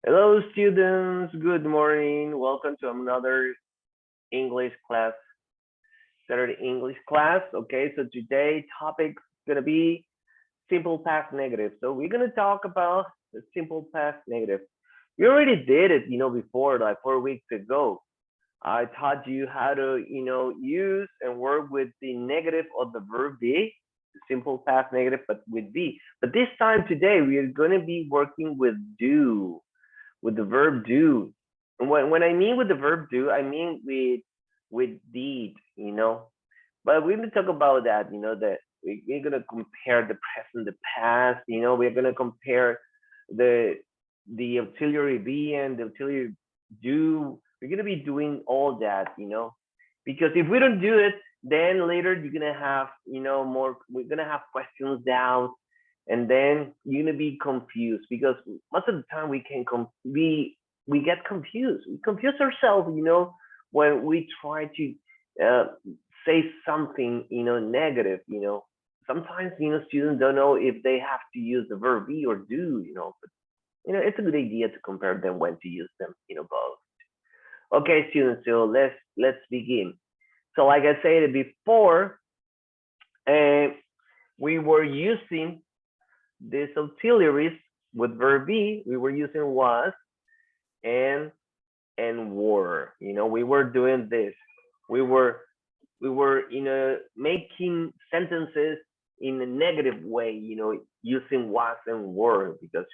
Hello, students. Good morning. Welcome to another English class, Saturday English class. Okay, so today topic's gonna be simple past negative. So we're gonna talk about the simple past negative. We already did it, before, like 4 weeks ago. I taught you how to, use and work with the negative of the verb be, the simple past negative, but with be. But this time today, we are gonna be working with do, with the verb do. And when I mean with the verb do, I mean with deed. But we're gonna talk about that, that we're gonna compare the present, the past, we're gonna compare the the auxiliary be and the auxiliary do. We're gonna be doing all that. Because if we don't do it, then later you're gonna have, more we're gonna have questions down, and then you're gonna be confused because most of the time we get confused. We confuse ourselves, when we try to uh, say something, negative. Sometimes students don't know if they have to use the verb be or do. But it's a good idea to compare them when to use them. Both. Okay, students. So let's begin. So like I said before, uh, we were using these auxiliaries with verb be. We were using was and were. We were doing this. We were making sentences in a negative way. Using was and were because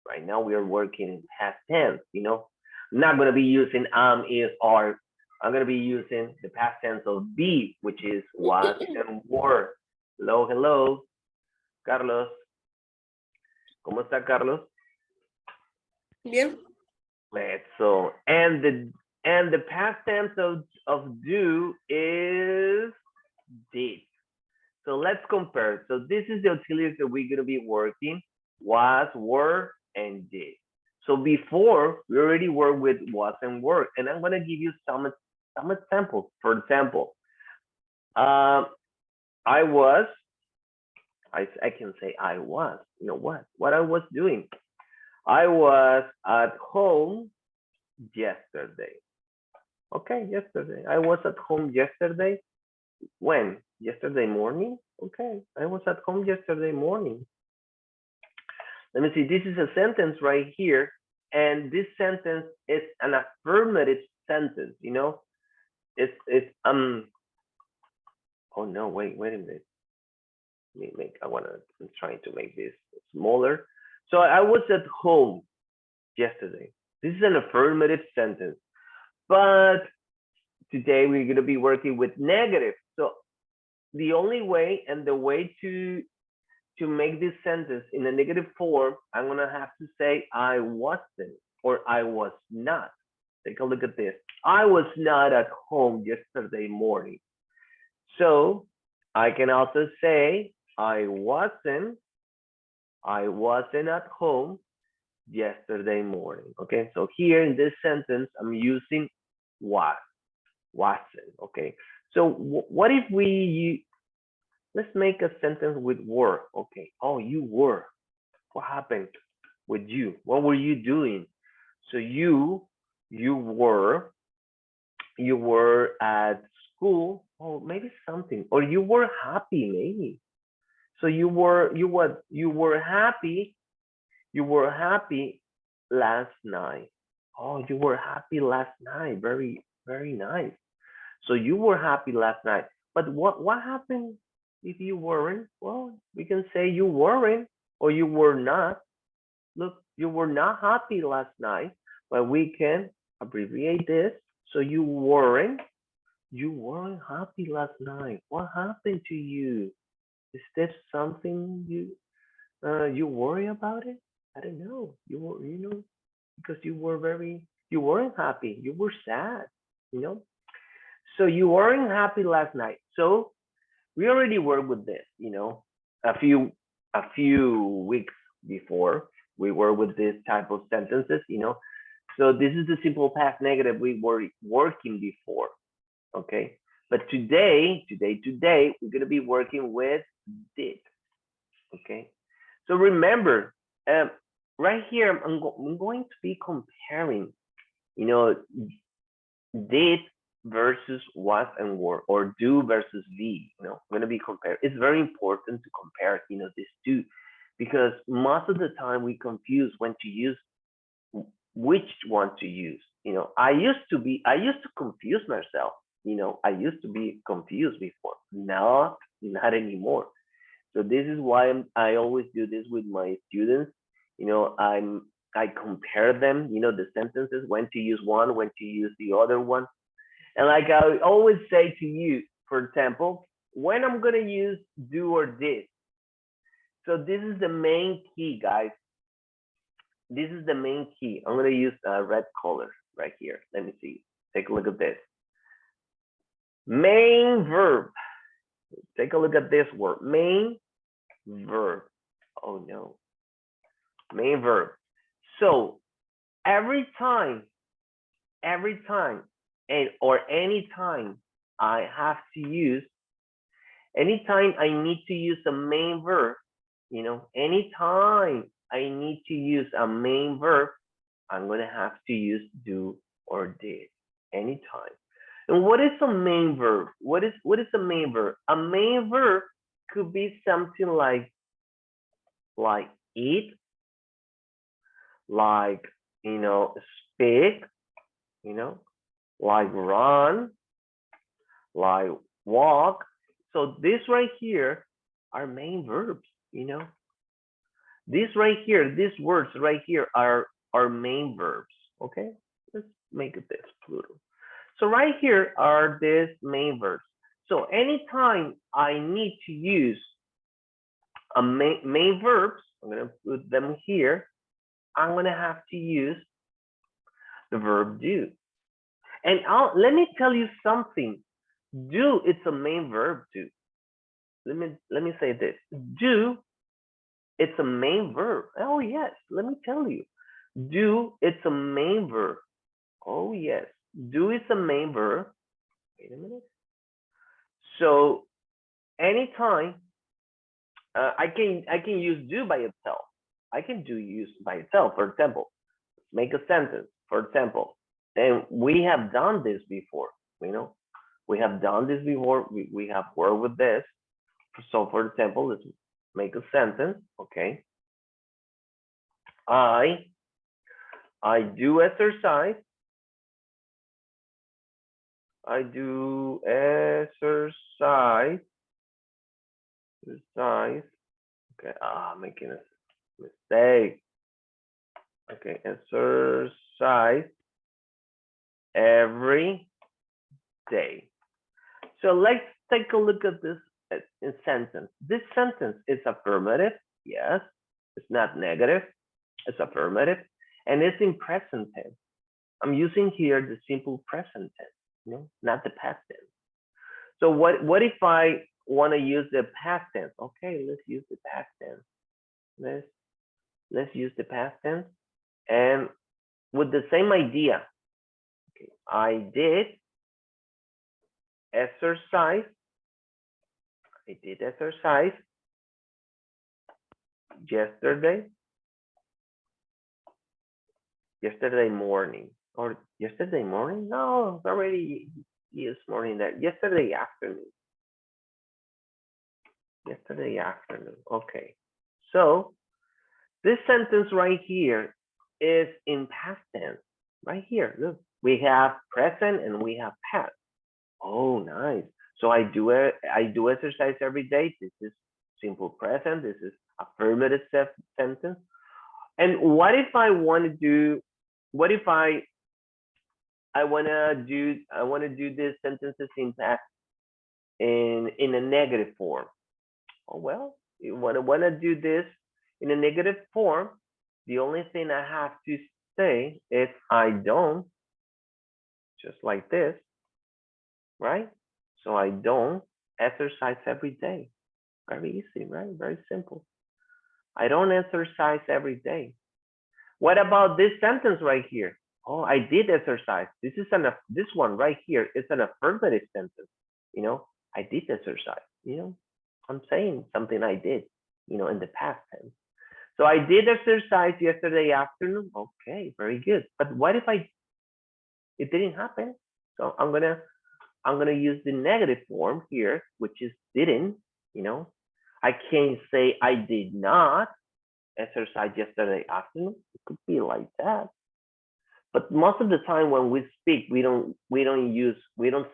right now we are working in past tense. I'm not gonna be using is, are. I'm gonna be using the past tense of be, which is was and were. Hello, hello, Carlos. ¿Cómo está, Carlos? Bien. Let's so and the past tense of do is did. So let's compare. So this is the auxiliaries that we're gonna be working: was, were, and did. So before we already worked with was and were, and I'm gonna give you some examples. For example, um, I was. I can say I was. You know what? What I was doing. I was at home yesterday. Okay, yesterday. I was at home yesterday. When? Yesterday morning? Okay, I was at home yesterday morning. Let me see. This is a sentence right here. And this sentence is an affirmative sentence, It's oh no, wait a minute. I'm trying to make this smaller. So I was at home yesterday. This is an affirmative sentence. But today we're going to be working with negative. So the only way and the way to make this sentence in a negative form, I'm going to have to say I wasn't or I was not. Take a look at this. I was not at home yesterday morning. So I can also say I wasn't at home yesterday morning. Okay, so here in this sentence, I'm using wasn't. Okay, so what if let's make a sentence with were. Okay, oh, you were. What happened with you? What were you doing? So you were at school. Oh, maybe something, or you were happy, maybe. So you were happy. You were happy last night. Oh, you were happy last night. Very, very nice. So you were happy last night. But what happened if you weren't? Well, we can say you weren't or you were not. Look, you were not happy last night, but we can abbreviate this. So you weren't happy last night. What happened to you? Is there something you worry about it? I don't know. Because you weren't happy. You were sad, you know? So you weren't happy last night. So we already worked with this, a few weeks before we were with this type of sentences. So this is the simple past negative we were working before. Okay. But today, we're gonna be working with did. Okay. So remember, um, right here, I'm going to be comparing, you know, did versus was and were, or do versus be. I'm going to be compared. It's very important to compare, these two, because most of the time we confuse when to use which one to use. I used to confuse myself. I used to be confused before. Now, not anymore. So this is why I always do this with my students. I compare them, the sentences, when to use one, when to use the other one. And like I always say to you, for example, when I'm gonna use do or did. So this is the main key, guys. This is the main key. I'm gonna use red color right here. Let me see. Take a look at this. Main verb. Take a look at this word. Main verb. Oh no. Main verb. So every time, and or anytime I have to use, anytime I need to use a main verb, anytime I need to use a main verb, I'm going to have to use do or did anytime. And what is a main verb? What is a main verb? A main verb could be something like eat, like speak, like run, like walk. So this right here are main verbs. This right here, these words right here are main verbs. Okay, let's make it this plural. So right here are these main verbs. So anytime I need to use a main verbs, I'm gonna put them here. I'm gonna have to use the verb do. And let me tell you something. Do, it's a main verb too. Let me say this. Do, it's a main verb. Oh yes, let me tell you. Do, it's a main verb. Oh yes, do is a main verb. Wait a minute. So anytime I can use do by itself. I can do use by itself. For example, make a sentence. For example, and we have done this before. We have done this before. We have worked with this. So for example, let's make a sentence. Okay. I do exercise. I do exercise. Okay. Making a mistake. Okay. Exercise every day. So let's take a look at this sentence. This sentence is affirmative. Yes. It's not negative. It's affirmative. And it's in present tense. I'm using here the simple present tense, not the past tense. So what if I want to use the past tense? Okay, let's use the past tense. Let's use the past tense. And with the same idea, okay, I did exercise. I did exercise yesterday morning. Or yesterday morning? No, it's already used morning there. Yesterday afternoon. Okay. So this sentence right here is in past tense. Right here, look. We have present and we have past. Oh, nice. So I do exercise every day. This is simple present. This is affirmative sentence. And what if I want to do? What if I want to do these sentences in past in a negative form? Oh well, you want to do this in a negative form. The only thing I have to say is I don't, just like this, right? So I don't exercise every day. Very easy, right? Very simple. I don't exercise every day. What about this sentence right here? Oh, I did exercise. This one right here is an affirmative sentence. I did exercise. I'm saying something I did, in the past tense. So I did exercise yesterday afternoon. Okay, very good. But what if it didn't happen? So I'm gonna use the negative form here, which is didn't, you know. I can't say I did not exercise yesterday afternoon. It could be like that. But most of the time when we speak, we don't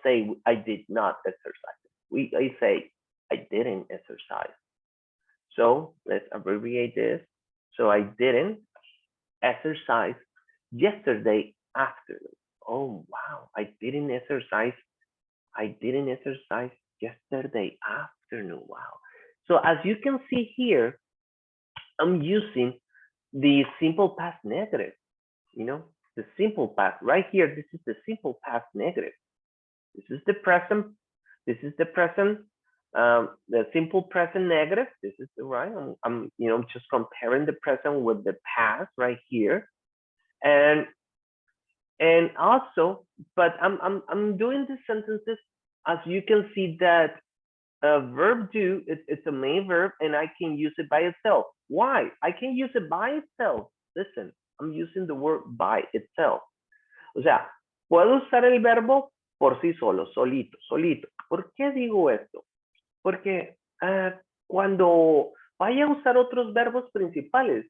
say I did not exercise. I say I didn't exercise. So let's abbreviate this. So I didn't exercise yesterday afternoon. Oh wow, I didn't exercise yesterday afternoon. Wow. So as you can see here, I'm using the simple past negative, you know, the simple past right here. This is the simple past negative. This is the present. This is the present. The simple present negative. This is the right. I'm just comparing the present with the past right here, and also, but I'm doing these sentences as you can see that verb do, it's a main verb and I can use it by itself. Why? I can use it by itself. Listen, I'm using the word by itself. O sea, puedo usar el verbo por sí solo, solito, solito. ¿Por qué digo esto? Porque cuando vaya a usar otros verbos principales,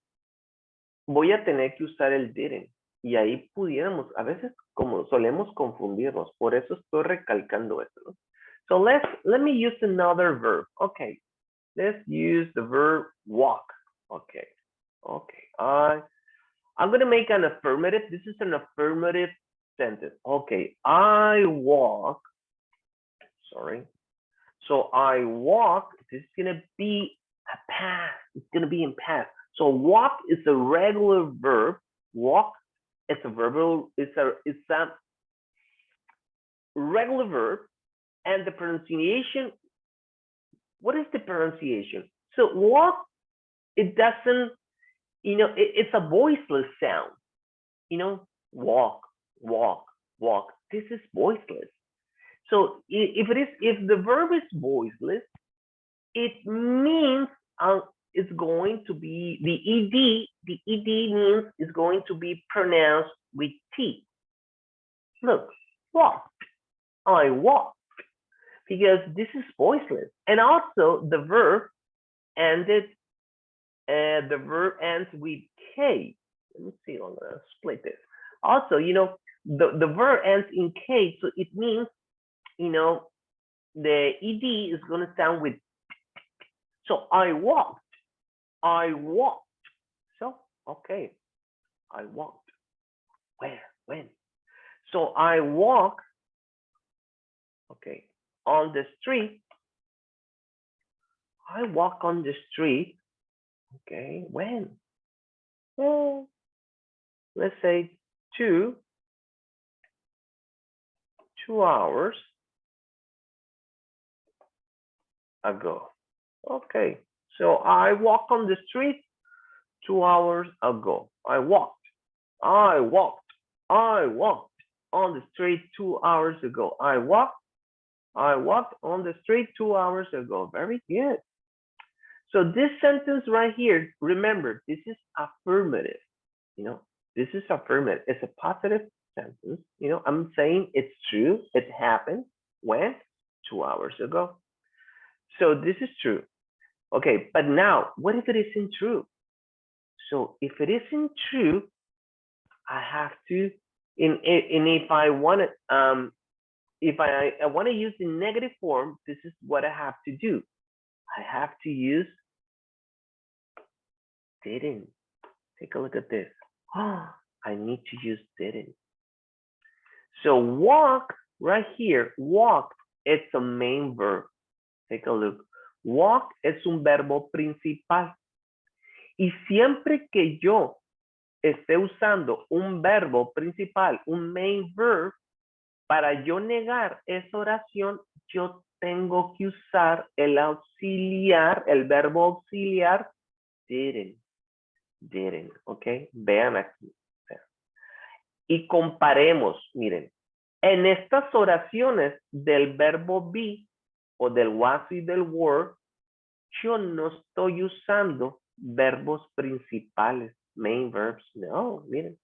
voy a tener que usar el didn't. Y ahí pudiéramos, a veces como solemos confundirnos, por eso estoy recalcando esto, ¿no? So let me use another verb. Okay, let's use the verb walk. Okay, I'm gonna make an affirmative. This is an affirmative sentence. Okay, I walk. Sorry. So I walk. This is gonna be a past. It's gonna be in past. So walk is a regular verb. Walk. It's a verbal. It's a regular verb. And the pronunciation, what is the pronunciation? So walk, it doesn't, it's a voiceless sound. Walk, walk, walk. This is voiceless. So if the verb is voiceless, it means it's going to be the ed. The ed means it's going to be pronounced with T. Look, walk. I walk. Because this is voiceless. And also the verb ends with K. Let me see, I'm gonna split this. Also, the verb ends in K, so it means, the ed is gonna sound with. So I walked. So, okay, I walked. Where? When? So I walk, okay, on the street. I walk on the street. Okay, when? Well, let's say 2 hours ago. Okay, so I walk on the street 2 hours ago. I walked on the street 2 hours ago. I walked on the street 2 hours ago. Very good. So this sentence right here, remember, this is affirmative. This is affirmative. It's a positive sentence. I'm saying it's true. It happened when? 2 hours ago. So this is true. Okay, but now, what if it isn't true? So if it isn't true, I have to, and if I want to, if I want to use the negative form, this is what I have to do. I have to use didn't. Take a look at this. I need to use didn't. So walk right here, walk, it's a main verb. Take a look. Walk es un verbo principal. Y siempre que yo esté usando un verbo principal, un main verb, para yo negar esa oración, yo tengo que usar el auxiliar, el verbo auxiliar, didn't, ¿ok? Vean aquí. Y comparemos, miren, en estas oraciones del verbo be o del was y del were, yo no estoy usando verbos principales, main verbs. No, miren.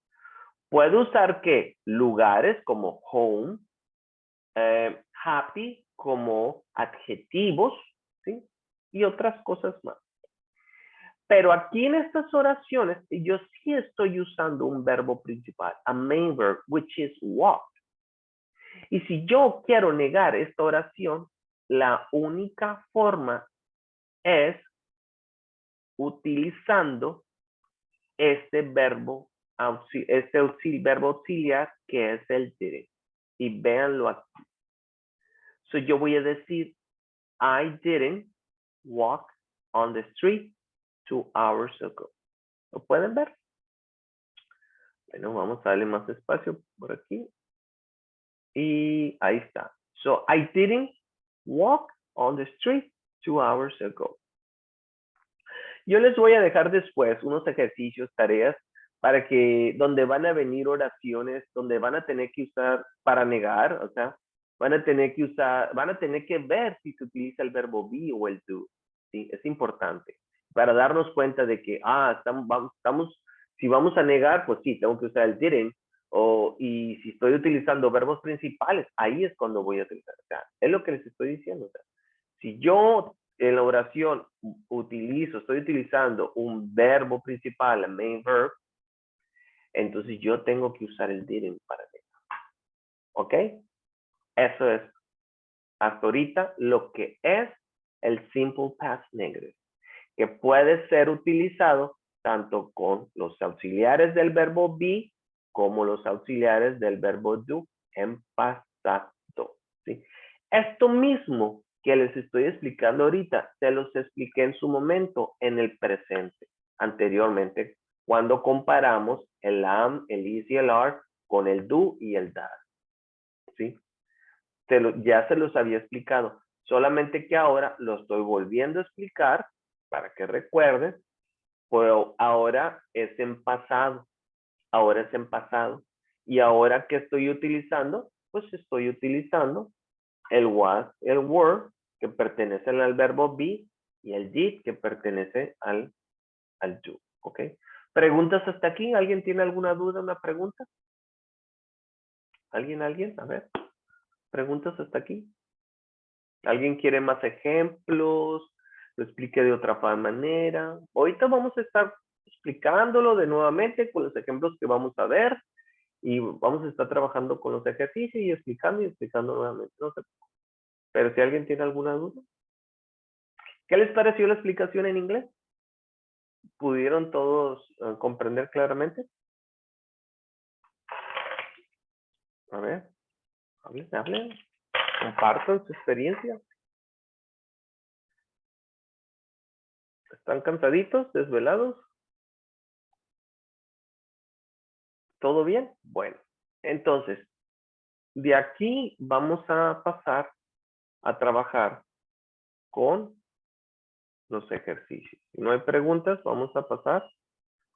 Puedo usar ¿qué? Lugares como home, happy como adjetivos, ¿sí? Y otras cosas más. Pero aquí en estas oraciones, yo sí estoy usando un verbo principal, a main verb, which is walk. Y si yo quiero negar esta oración, la única forma es utilizando este verbo, verbo auxiliar que es el didn't. Y véanlo aquí. So yo voy a decir, I didn't walk on the street 2 hours ago. ¿Lo pueden ver? Bueno, vamos a darle más espacio por aquí. Y ahí está. So I didn't walk on the street 2 hours ago. Yo les voy a dejar después unos ejercicios, tareas, para que donde van a venir oraciones, donde van a tener que usar para negar, o sea, van a tener que ver si se utiliza el verbo be o el do. ¿Sí? Es importante para darnos cuenta de que, si vamos a negar, pues sí, tengo que usar el didn't, y si estoy utilizando verbos principales, ahí es cuando voy a utilizar. O sea, es lo que les estoy diciendo. O sea, si yo en la oración estoy utilizando un verbo principal, el main verb, entonces yo tengo que usar el didn't para negar. ¿Ok? Eso es hasta ahorita lo que es el simple past negative, que puede ser utilizado tanto con los auxiliares del verbo be como los auxiliares del verbo do en pasado. ¿Sí? Esto mismo que les estoy explicando ahorita, se los expliqué en su momento en el presente, anteriormente, cuando comparamos el am, el is y el are con el do y el does. ¿Sí? Ya se los había explicado, solamente que ahora lo estoy volviendo a explicar para que recuerden, pero ahora es en pasado, y ahora que estoy utilizando, pues estoy utilizando el was, el were, que pertenecen al verbo be, y el did, que pertenece al do, ¿ok? ¿Preguntas hasta aquí? ¿Alguien tiene alguna duda, una pregunta? ¿Alguien? A ver, ¿preguntas hasta aquí? ¿Alguien quiere más ejemplos? ¿Lo explique de otra manera? Ahorita vamos a estar explicándolo de nuevamente con los ejemplos que vamos a ver y vamos a estar trabajando con los ejercicios y explicando nuevamente. No sé. Pero si alguien tiene alguna duda. ¿Qué les pareció la explicación en inglés? ¿Pudieron todos comprender claramente? A ver, hablen. Compartan su experiencia. ¿Están cansaditos, desvelados? ¿Todo bien? Bueno, entonces, de aquí vamos a pasar a trabajar con los ejercicios. Si no hay preguntas, vamos a pasar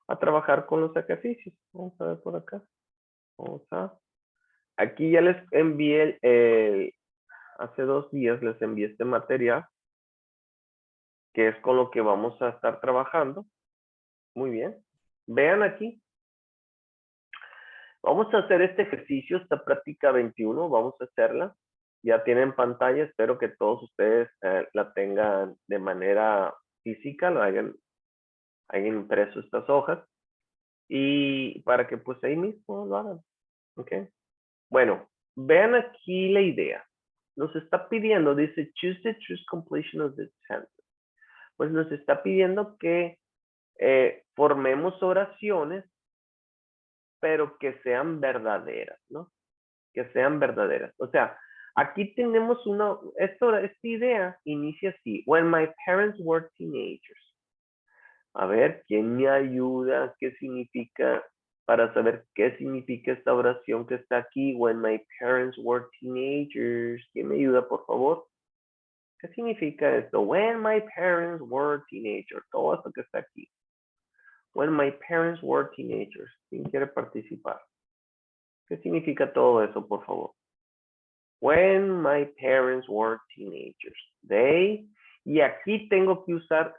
a trabajar con los ejercicios. Vamos a ver por acá. Aquí ya les envié, hace 2 días les envié este material, que es con lo que vamos a estar trabajando. Muy bien. Vean aquí. Vamos a hacer este ejercicio, esta práctica 21, vamos a hacerla. Ya tienen pantalla, espero que todos ustedes la tengan de manera física, lo hayan impreso estas hojas. Y para que pues ahí mismo lo hagan. ¿Ok? Bueno, vean aquí la idea. Nos está pidiendo, dice, choose the truth completion of the sentence. Pues nos está pidiendo que formemos oraciones, pero que sean verdaderas, ¿no? Que sean verdaderas. O sea, aquí tenemos esta idea inicia así. When my parents were teenagers. A ver, ¿quién me ayuda? ¿Qué significa? Para saber qué significa esta oración que está aquí. When my parents were teenagers. ¿Quién me ayuda, por favor? ¿Qué significa esto? When my parents were teenagers. Todo esto que está aquí. When my parents were teenagers. ¿Quién quiere participar? ¿Qué significa todo eso, por favor? When my parents were teenagers. They. Y aquí tengo que usar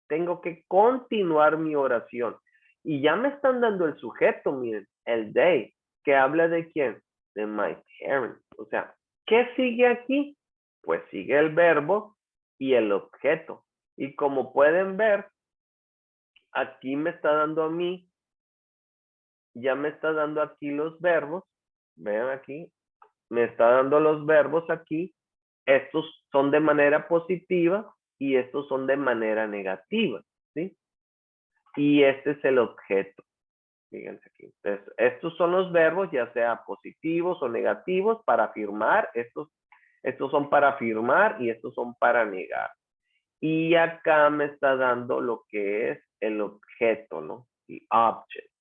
tengo que continuar mi oración. Y ya me están dando el sujeto, miren, el they, que habla de quién, de my parents. O sea, ¿qué sigue aquí? Pues sigue el verbo y el objeto. Y como pueden ver, aquí me está dando a mí, ya me está dando aquí los verbos. Vean aquí, me está dando los verbos aquí. Estos son de manera positiva y estos son de manera negativa, ¿sí? Y este es el objeto. Fíjense aquí. Entonces, estos son los verbos, ya sea positivos o negativos, para afirmar. Estos son para afirmar y estos son para negar. Y acá me está dando lo que es el objeto, ¿no? The object.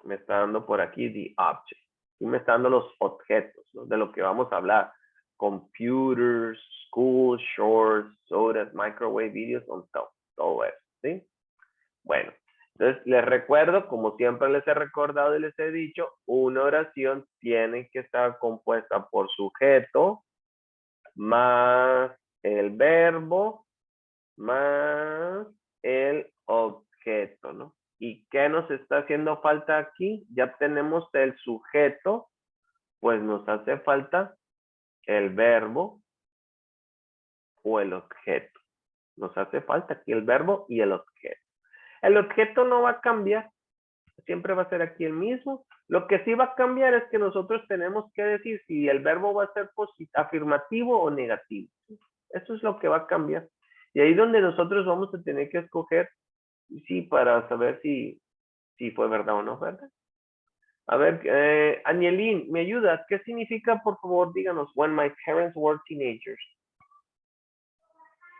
Me está dando por aquí the object. Y me está dando los objetos, ¿no? De lo que vamos a hablar. Computers, school, shorts, sodas, microwave, videos, todo eso, ¿sí? Bueno, entonces les recuerdo, como siempre les he recordado y les he dicho, una oración tiene que estar compuesta por sujeto, más el verbo, más el objeto, ¿no? ¿Y qué nos está haciendo falta aquí? Ya tenemos el sujeto, pues nos hace falta el verbo o el objeto. Nos hace falta aquí el verbo y el objeto. El objeto no va a cambiar, siempre va a ser aquí el mismo. Lo que sí va a cambiar es que nosotros tenemos que decir si el verbo va a ser afirmativo o negativo. Eso es lo que va a cambiar. Y ahí donde nosotros vamos a tener que escoger, sí, para saber si fue verdad o no, ¿verdad? A ver, Anielín, ¿me ayudas? ¿Qué significa, por favor, díganos, when my parents were teenagers?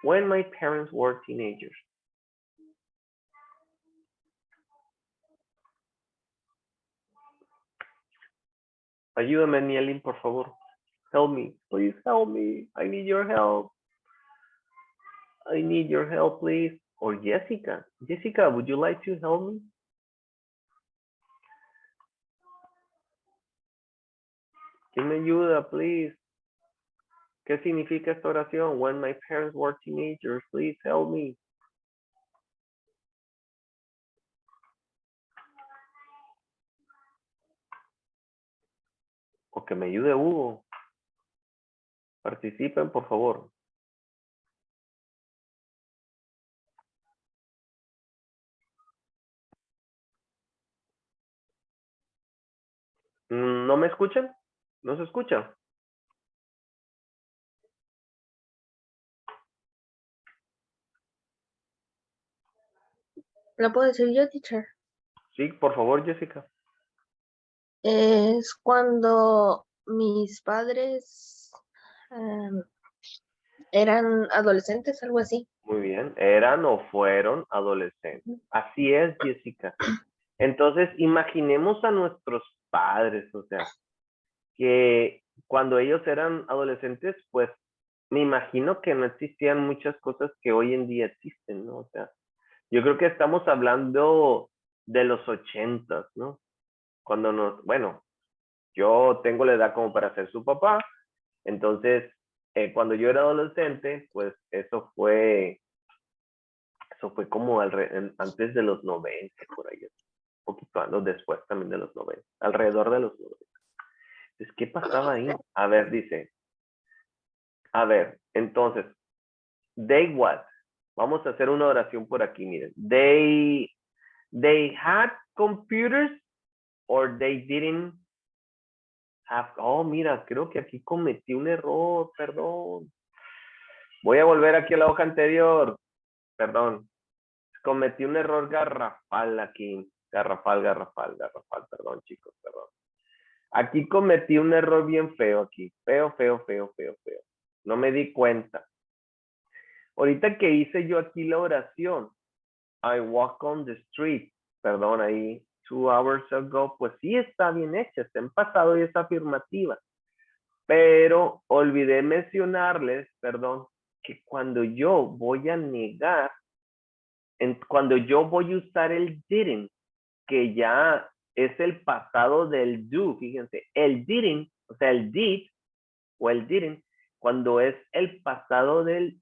When my parents were teenagers. Ayúdame, Anielín, por favor. Help me. Please help me. I need your help. I need your help, please. Or Jessica. Jessica, would you like to help me? ¿Quién me ayuda, please? ¿Qué significa esta oración? When my parents were teenagers, please help me. O que me ayude Hugo. Participen, por favor. ¿No me escuchan? ¿No se escucha? ¿Lo puedo decir yo, teacher? Sí, por favor, Jessica. Es cuando mis padres eran adolescentes, algo así. Muy bien. Eran o fueron adolescentes. Así es, Jessica. Entonces, imaginemos a nuestros padres, o sea, que cuando ellos eran adolescentes, pues me imagino que no existían muchas cosas que hoy en día existen, ¿no? O sea, yo creo que estamos hablando de los 80s, ¿no? Cuando bueno, yo tengo la edad como para ser su papá, entonces, cuando yo era adolescente, pues eso fue como antes de los 90, por ahí, un poquito después también de los 90, alrededor de los 90. Entonces, ¿qué pasaba ahí? A ver, dice, a ver, entonces, they what? Vamos a hacer una oración por aquí, miren. They had computers or they didn't have. Oh, mira, creo que aquí cometí un error, perdón. Voy a volver aquí a la hoja anterior. Perdón. Cometí un error garrafal aquí. Garrafal, perdón, chicos, perdón. Aquí cometí un error bien feo aquí. Feo. No me di cuenta. Ahorita que hice yo aquí la oración, I walk on the street, perdón, ahí, 2 hours ago, pues sí está bien hecha, está en pasado y es afirmativa. Pero olvidé mencionarles, perdón, que cuando yo voy a negar, cuando yo voy a usar el didn't, que ya es el pasado del do, fíjense, el didn't, o sea, el did o el didn't, cuando es el pasado del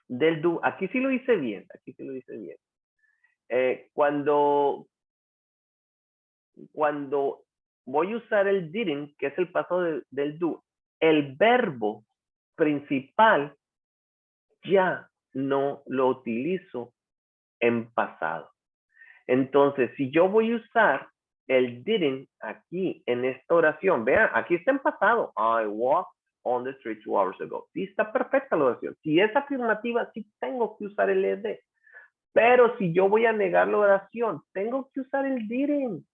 Del do. Aquí sí lo hice bien. Aquí sí lo hice bien. Cuando voy a usar el didn't, que es el paso del do, el verbo principal ya no lo utilizo en pasado. Entonces, si yo voy a usar el didn't aquí en esta oración, vean, aquí está en pasado. I walked on the street 2 hours ago. Sí, está perfecta la oración. Si es afirmativa, sí tengo que usar el ed. Pero si yo voy a negar la oración, tengo que usar el didn't.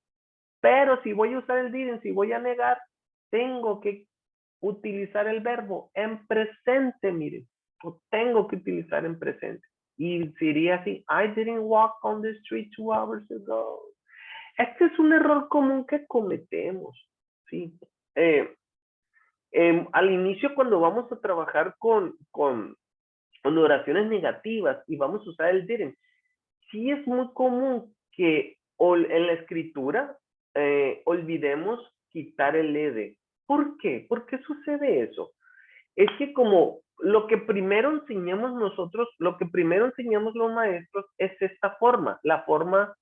Pero si voy a usar el didn't, si voy a negar, tengo que utilizar el verbo en presente, miren. Tengo que utilizar en presente. Y sería así, I didn't walk on the street 2 hours ago. Este es un error común que cometemos, ¿sí? Al inicio, cuando vamos a trabajar con oraciones negativas y vamos a usar el didn't, sí es muy común que en la escritura olvidemos quitar el ed. ¿Por qué? ¿Por qué sucede eso? Es que como lo que primero enseñamos nosotros, lo que primero enseñamos los maestros es esta forma, la forma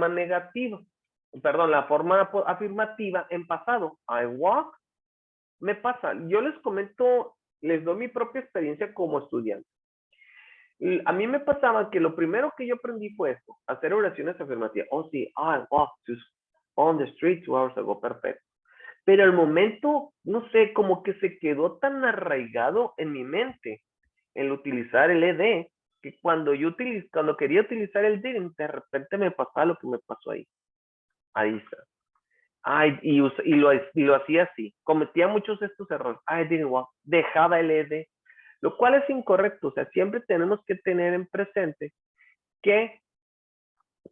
negativa, perdón, la forma afirmativa en pasado. I walk, me pasa. Yo les comento, les doy mi propia experiencia como estudiante. A mí me pasaba que lo primero que yo aprendí fue esto, hacer oraciones afirmativas. Oh, sí, I walked on the street 2 hours ago, perfecto. Pero al momento, no sé, como que se quedó tan arraigado en mi mente el utilizar el ed, que cuando quería utilizar el didn't, de repente me pasaba lo que me pasó ahí. Ahí está. Ay, y lo hacía así. Cometía muchos de estos errores. I didn't walk. Dejaba el ed, lo cual es incorrecto. O sea, siempre tenemos que tener en presente que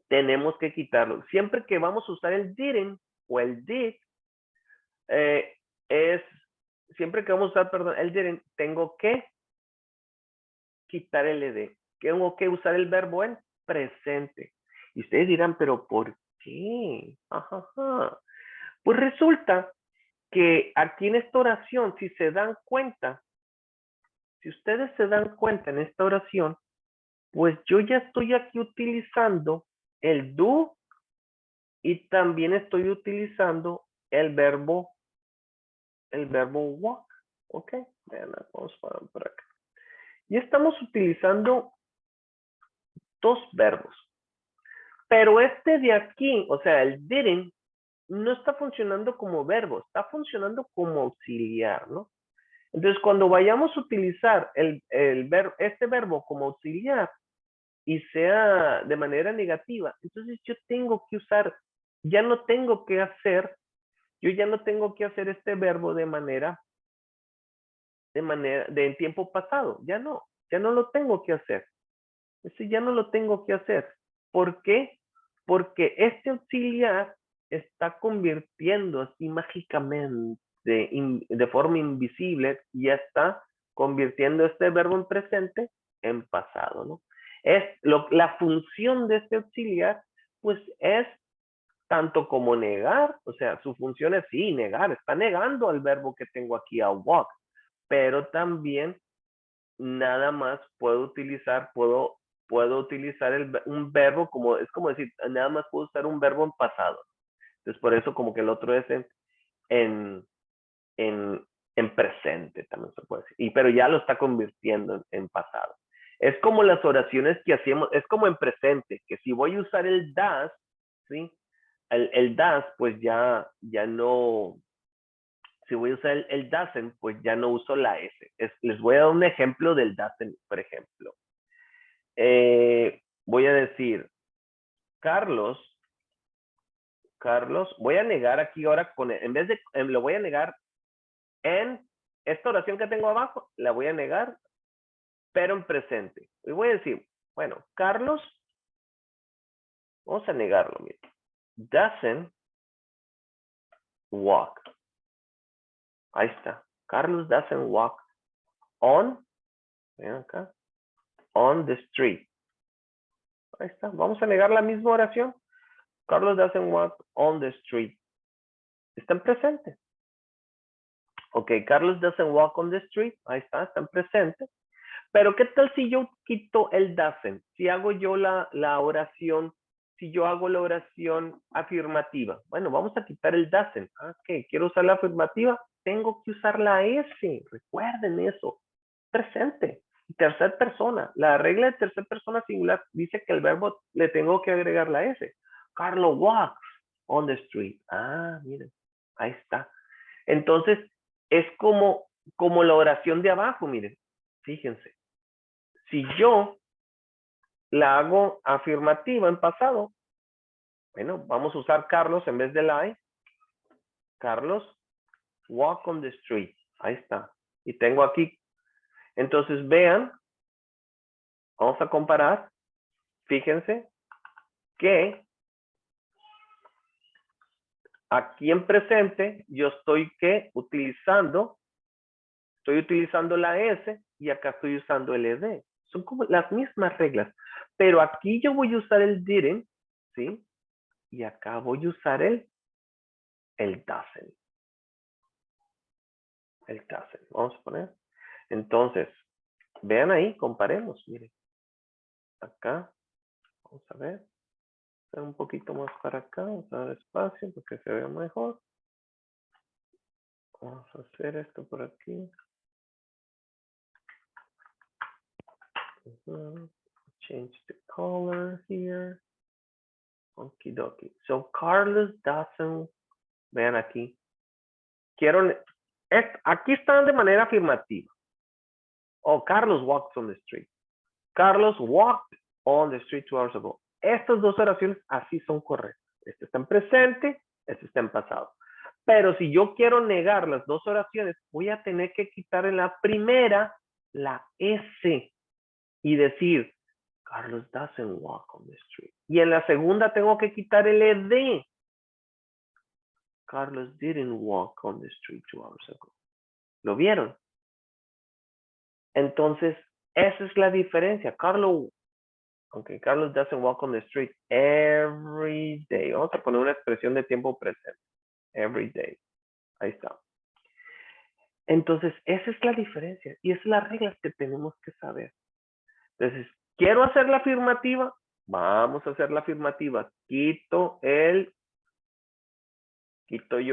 tenemos que quitarlo. Siempre que vamos a usar el didn't o el did, es siempre que vamos a usar, perdón, el didn't, tengo que quitar el ed. Tengo que usar el verbo en presente. Y ustedes dirán, ¿pero por qué? Ajá. Pues resulta que aquí en esta oración, si se dan cuenta, si ustedes se dan cuenta en esta oración, pues yo ya estoy aquí utilizando el do y también estoy utilizando el verbo walk. Ok, vean, vamos para acá. Y estamos utilizando dos verbos. Pero este de aquí, o sea, el didn't, no está funcionando como verbo, está funcionando como auxiliar, ¿no? Entonces, cuando vayamos a utilizar este verbo como auxiliar y sea de manera negativa, entonces yo tengo que usar, ya no tengo que hacer, yo ya no tengo que hacer este verbo de en tiempo pasado, ya no lo tengo que hacer. Ese ya no lo tengo que hacer. ¿Por qué? Porque este auxiliar está convirtiendo así mágicamente, de forma invisible, y ya está convirtiendo este verbo en presente en pasado, ¿no? La función de este auxiliar, pues es tanto como negar, o sea, su función es sí, negar, está negando al verbo que tengo aquí, a walk, pero también nada más puedo utilizar un verbo como, es como decir, nada más puedo usar un verbo en pasado. Entonces, por eso como que el otro es en, en, en presente, también se puede decir. Pero ya lo está convirtiendo en pasado. Es como las oraciones que hacemos, es como en presente, que si voy a usar el das, ¿sí? El das, pues ya no, si voy a usar el doesn't, pues ya no uso la S. Les voy a dar un ejemplo del doesn't, por ejemplo. Voy a decir, Carlos, voy a negar aquí ahora, en vez de, lo voy a negar en esta oración que tengo abajo, la voy a negar, pero en presente. Y voy a decir, bueno, Carlos, vamos a negarlo, mira, doesn't walk. Ahí está. Carlos doesn't walk ven acá, on the street. Ahí está. Vamos a negar la misma oración. Carlos doesn't walk on the street. Está en presente. Ok, Carlos doesn't walk on the street. Ahí está en presente. Pero ¿qué tal si yo quito el doesn't? Si hago yo la oración, si yo hago la oración afirmativa. Bueno, vamos a quitar el doesn't. Ok, quiero usar la afirmativa, tengo que usar la S. Recuerden eso. Presente. Tercer persona. La regla de tercer persona singular dice que el verbo le tengo que agregar la S. Carlos walks on the street. Miren, ahí está. Entonces, es como la oración de abajo, miren. Fíjense. Si yo la hago afirmativa en pasado, bueno, vamos a usar Carlos en vez de la I. Carlos walk on the street. Ahí está. Y tengo aquí. Entonces, vean. Vamos a comparar. Fíjense que aquí en presente yo estoy utilizando la S y acá estoy usando el ED. Son como las mismas reglas. Pero aquí yo voy a usar el didn't, ¿sí? Y acá voy a usar el doesn't. El doesn't. Vamos a poner. Entonces, vean ahí, comparemos. Miren. Acá. Vamos a ver. Un poquito más para acá. Vamos a dar espacio porque se vea mejor. Vamos a hacer esto por aquí. Change the color here. Okie dokie. So Carlos doesn't. Vean aquí. Aquí están de manera afirmativa. Carlos walks on the street. Carlos walked on the street 2 hours ago. Estas dos oraciones así son correctas. Este está en presente, este está en pasado. Pero si yo quiero negar las dos oraciones, voy a tener que quitar en la primera la S y decir, Carlos doesn't walk on the street. Y en la segunda tengo que quitar el ED. Carlos didn't walk on the street 2 hours ago. ¿Lo vieron? Entonces, esa es la diferencia. Carlos doesn't walk on the street every day. Vamos a poner una expresión de tiempo presente. Every day. Ahí está. Entonces, esa es la diferencia. Y esas son las reglas que tenemos que saber. Entonces, quiero hacer la afirmativa. Vamos a hacer la afirmativa. Quito yo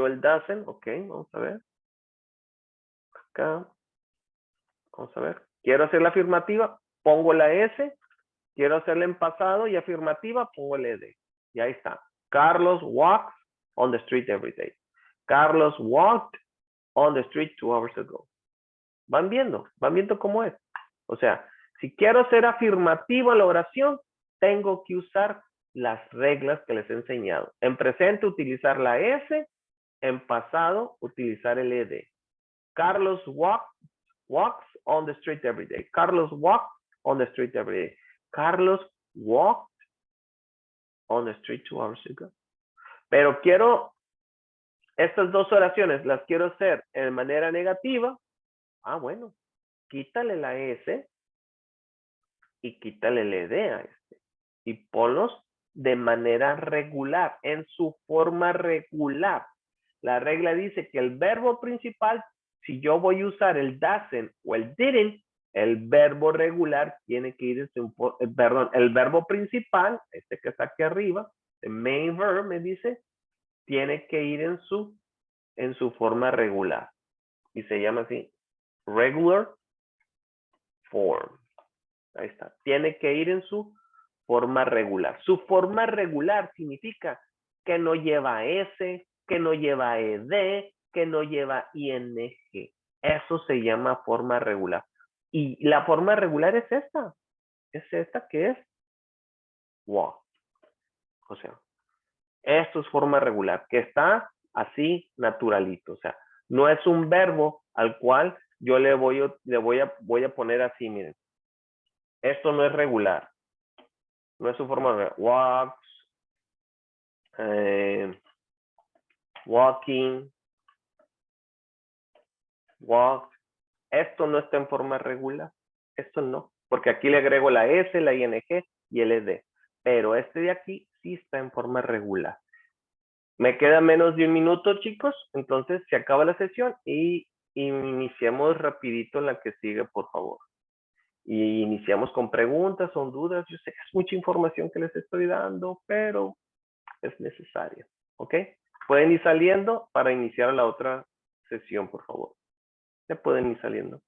el doesn't. Ok, vamos a ver. Acá. Vamos a ver. Quiero hacer la afirmativa. Pongo la S. Quiero hacerla en pasado y afirmativa. Pongo el ED. Y ahí está. Carlos walks on the street every day. Carlos walked on the street 2 hours ago. ¿Van viendo cómo es? O sea, si quiero hacer afirmativa la oración, tengo que usar las reglas que les he enseñado. En presente, utilizar la S. En pasado, utilizar el ED. Carlos walks on the street every day. Carlos walks on the street every day. Carlos walked on the street 2 hours ago. Pero quiero estas dos oraciones, las quiero hacer en manera negativa. Bueno, quítale la S y quítale el ED a este. Y ponlos de manera regular, en su forma regular. La regla dice que el verbo principal, si yo voy a usar el doesn't o el didn't, el verbo regular tiene que ir en su, el verbo principal, este que está aquí arriba, el main verb me dice, tiene que ir en su forma regular. Y se llama así, regular form. Ahí está. Tiene que ir en su forma regular. Su forma regular significa que no lleva S, que no lleva ED, que no lleva ING. Eso se llama forma regular. Y la forma regular es esta. Es esta que es walk. O sea, esto es forma regular, que está así naturalito. O sea, no es un verbo al cual yo le voy a poner así, miren. Esto no es regular. No es su forma regular. Walks, walking, walk. Esto no está en forma regular. Esto no. Porque aquí le agrego la S, la ING y el ED. Pero este de aquí sí está en forma regular. Me queda menos de un minuto, chicos. Entonces se acaba la sesión y iniciemos rapidito la que sigue, por favor. Y iniciamos con preguntas, son dudas. Yo sé que es mucha información que les estoy dando, pero es necesario. ¿Ok? Pueden ir saliendo para iniciar la otra sesión, por favor. Ya pueden ir saliendo.